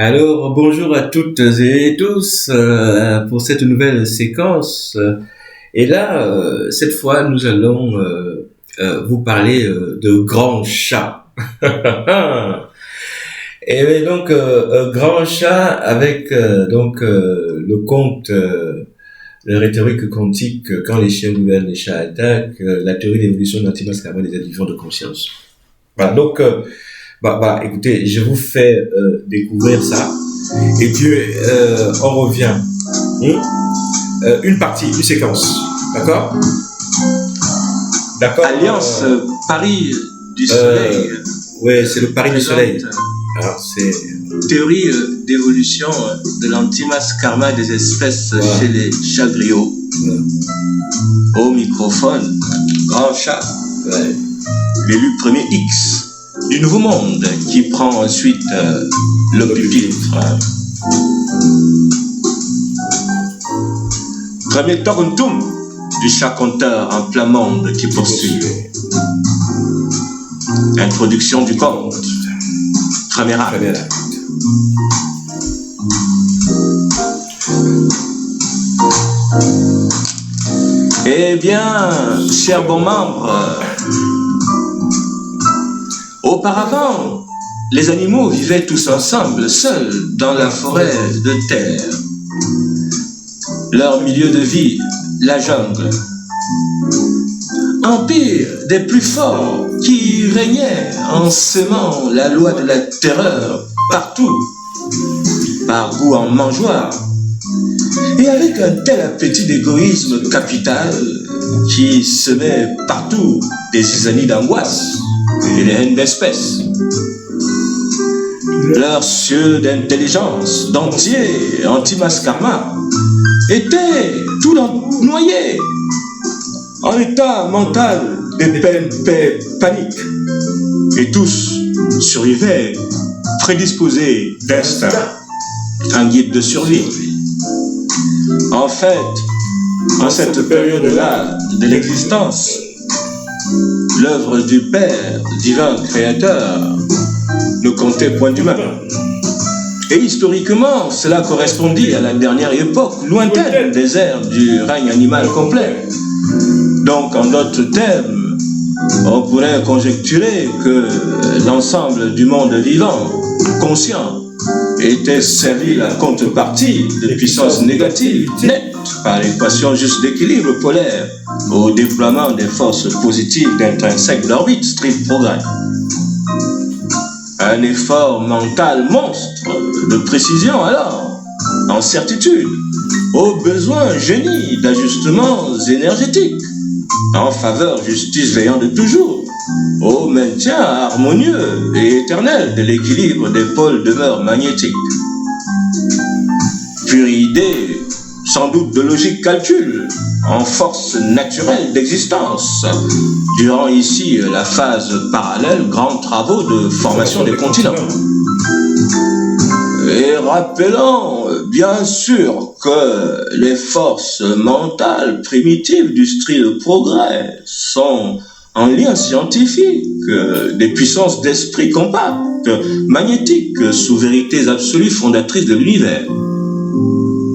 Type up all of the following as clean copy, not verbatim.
Alors, bonjour à toutes et tous pour cette nouvelle séquence. Et là, cette fois, nous allons vous parler de grands chats. Et bien, donc, grand chat avec le conte, la rhétorique quantique, quand les chiens gouvernent, les chats attaquent, la théorie d'évolution de l'antimascarade des vivants de conscience. Voilà, donc, écoutez, je vous fais découvrir ça. Et puis, on revient. Une partie, une séquence. D'accord? D'accord. Alliance Paris du Soleil. Oui, c'est le Paris du Soleil. Alors, c'est... Théorie d'évolution de l'antimasse karma des espèces chez les chats griots. Au microphone, grand chat. L'élu premier X du nouveau monde qui prend ensuite le pupitre. Premier Torontum du chat conteur en plein monde qui poursuit. Introduction du conte. Premier acte. Eh bien, chers bons membres, auparavant, les animaux vivaient tous ensemble, seuls, dans la forêt de terre. Leur milieu de vie, la jungle. Empire des plus forts qui régnait en semant la loi de la terreur partout, par goût en mangeoire, et avec un tel appétit d'égoïsme capital qui semait partout des zizanies d'angoisse et des haines d'espèces. Leurs cieux d'intelligence, d'entier, anti-masse karma, étaient tout noyés en état mental de peine, paix, panique. Et tous survivaient prédisposés d'instinct, un guide de survie. En fait, en cette période-là de l'existence, l'œuvre du Père, divin créateur, ne comptait point d'humain. Et historiquement, cela correspondit à la dernière époque lointaine des ères du règne animal complet. Donc, en d'autres termes, on pourrait conjecturer que l'ensemble du monde vivant, conscient, était servi la contrepartie de puissance négative, nette, par l'équation juste d'équilibre polaire, au déploiement des forces positives d'intrinsèque d'orbite, strict progrès. Un effort mental monstre de précision alors, en certitude, au besoin génie d'ajustements énergétiques, en faveur justice veillant de toujours, au maintien harmonieux et éternel de l'équilibre des pôles demeure magnétiques. Pure idée, sans doute de logique calcul, en force naturelle d'existence, durant ici la phase parallèle, grands travaux de formation des continents. Et rappelant bien sûr que les forces mentales primitives du style progrès sont en lien scientifique des puissances d'esprit compactes, magnétiques, sous vérités absolues fondatrices de l'univers.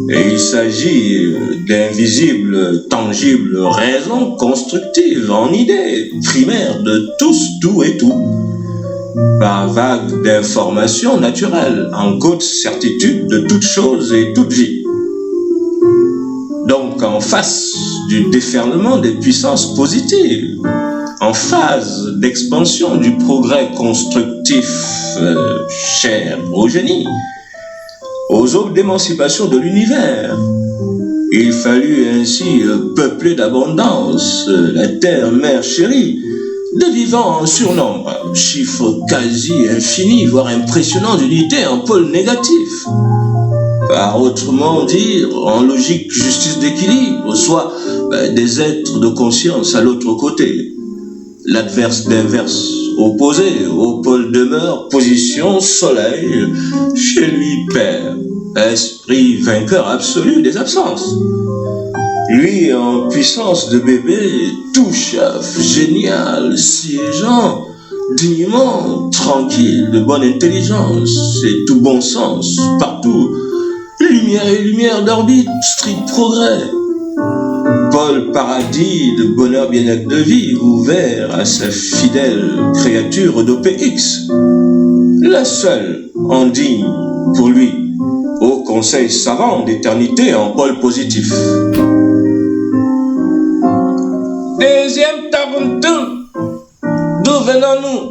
Et il s'agit d'invisibles, tangibles raisons constructives en idées primaires de tous, tout et tout, par vague d'informations naturelles, en haute certitude de toute chose et toute vie. Donc, en face du déferlement des puissances positives, en phase d'expansion du progrès constructif cher au génie, aux aubes d'émancipation de l'univers, il fallut ainsi peupler d'abondance la terre mère chérie, de vivants en surnombre, chiffre quasi infini, voire impressionnant d'unité en pôle négatif. Par autrement dire, en logique justice d'équilibre, soit des êtres de conscience à l'autre côté. L'adverse d'inverse opposé, au pôle demeure, position, soleil, chez lui père, esprit vainqueur absolu des absences. Lui, en puissance de bébé, tout chef, génial, siégeant, dignement, tranquille, de bonne intelligence et tout bon sens, partout, lumière et lumière d'orbite, strict progrès. Paul Paradis, de bonheur bien-être de vie, ouvert à sa fidèle créature d'OPX. La seule en digne pour lui, au conseil savant d'éternité en pôle positif. Deuxième tarantin, d'où venons-nous?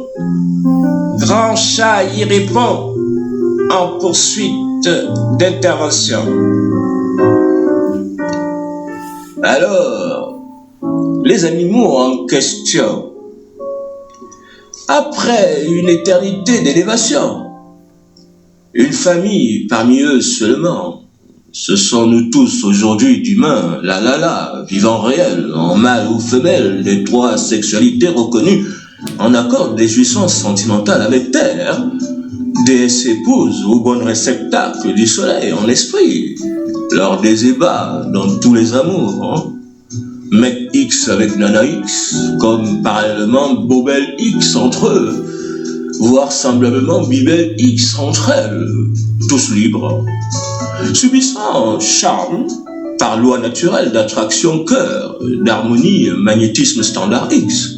Grand chat y répond en poursuite d'intervention. Alors, les animaux en question, après une éternité d'élévation, une famille parmi eux seulement, ce sont nous tous aujourd'hui d'humains, vivants réels, en mâle ou femelle, des trois sexualités reconnues, en accord des jouissances sentimentales avec terre, des épouses ou bonnes réceptacles du soleil en esprit, lors des ébats dans tous les amours, hein. Mec X avec Nana X, comme parallèlement Bobel X entre eux, voire semblablement Bibel X entre elles, tous libres, subissant charme par loi naturelle d'attraction cœur, d'harmonie, magnétisme standard X.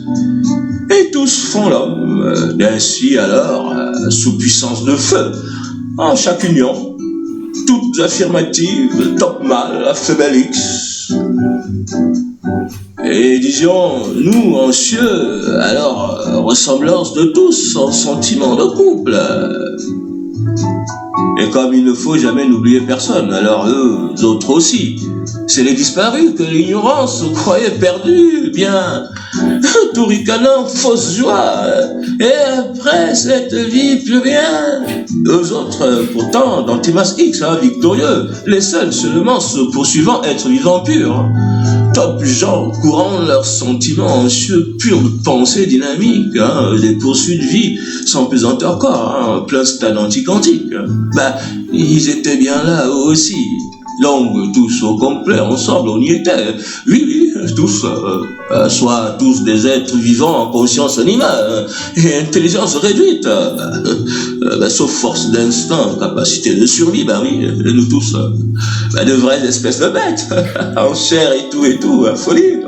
Et tous font l'homme, d'ainsi alors, sous puissance de feu, en chaque union, toutes affirmatives, top mâle, femelle X. Et disions, nous, en cieux, alors, ressemblance de tous en sentiment de couple. Et comme il ne faut jamais n'oublier personne, alors eux autres aussi, c'est les disparus que l'ignorance croyait perdus, bien, tout ricanant, fausse joie, et après cette vie, plus rien. Eux autres, pourtant, d'Antimas X, victorieux, les seuls seulement se poursuivant être vivants purs. Top gens courant leurs sentiments anxieux, purs de pensée dynamique, des poursuites de vie, sans pesanteur corps, plein stade anti-quantique. Ils étaient bien là eux aussi. Donc, tous au complet, ensemble, on y était. Oui, tous, soit tous des êtres vivants en conscience animale et intelligence réduite, sauf force d'instinct, capacité de survie, oui, nous tous, de vraies espèces de bêtes, en chair et tout, folie,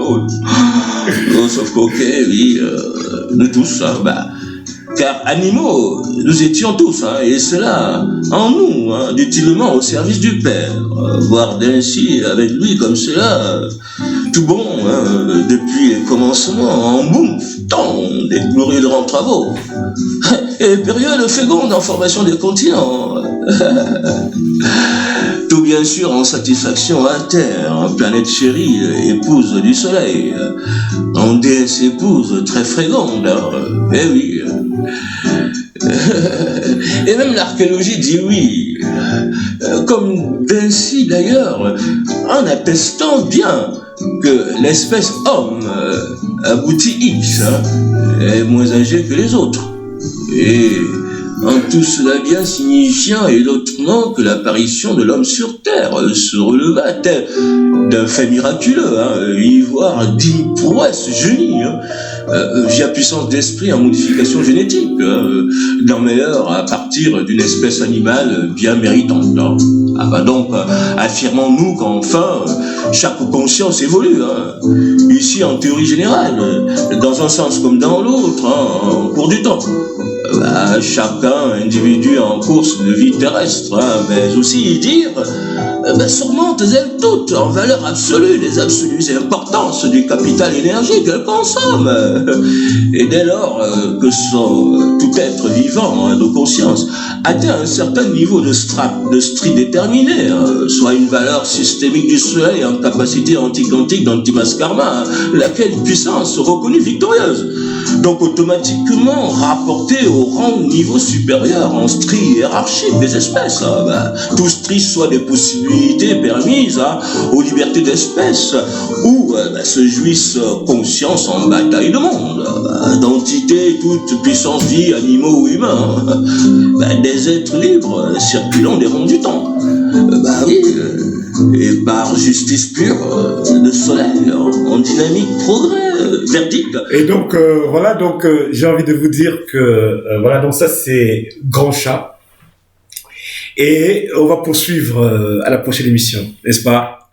sauf qu'ok, oui, nous tous, car animaux, nous étions tous, et cela en nous, d'utilement au service du Père, voire d'ainsi avec lui comme cela, tout bon, depuis les commencements, en boum, des glorieux grands travaux, et période féconde en formation des continents, tout bien sûr en satisfaction à terre, planète chérie, épouse du soleil, en déesse épouse très fréquente, eh oui. Et même l'archéologie dit oui, comme d'ainsi d'ailleurs, en attestant bien que l'espèce homme aboutit X est moins âgé que les autres. Et en tout cela bien signifiant et d'autrement que l'apparition de l'homme sur terre se releva tel d'un fait miraculeux, y voir digne prouesse génie, via puissance d'esprit en modification génétique, d'un meilleur à partir d'une espèce animale bien méritante. Donc, affirmons-nous qu'enfin, chaque conscience évolue, ici en théorie générale, dans un sens comme dans l'autre, en cours du temps. Chacun individu en course de vie terrestre, mais aussi dire surmonte elles toutes en valeur absolue les absolues importances du capital énergie qu'elles consomment. Et dès lors que tout être vivant de conscience atteint un certain niveau de stri déterminé, soit une valeur systémique du soleil en capacité anti-quantique d'Antimas Karma, laquelle puissance reconnue victorieuse, donc automatiquement rapportée au rang niveau supérieur en stri hiérarchique des espèces. Tout stri soit des possibilités permises aux libertés d'espèces où se jouissent conscience en bataille de monde, d'entités toute puissance vie, animaux ou humains, des êtres libres circulant des ronds du temps. Oui, Et par justice pure, le soleil en dynamique, progrès, verdict. Et donc voilà, donc j'ai envie de vous dire que voilà, donc ça c'est Grand Chat. Et on va poursuivre à la prochaine émission, n'est-ce pas?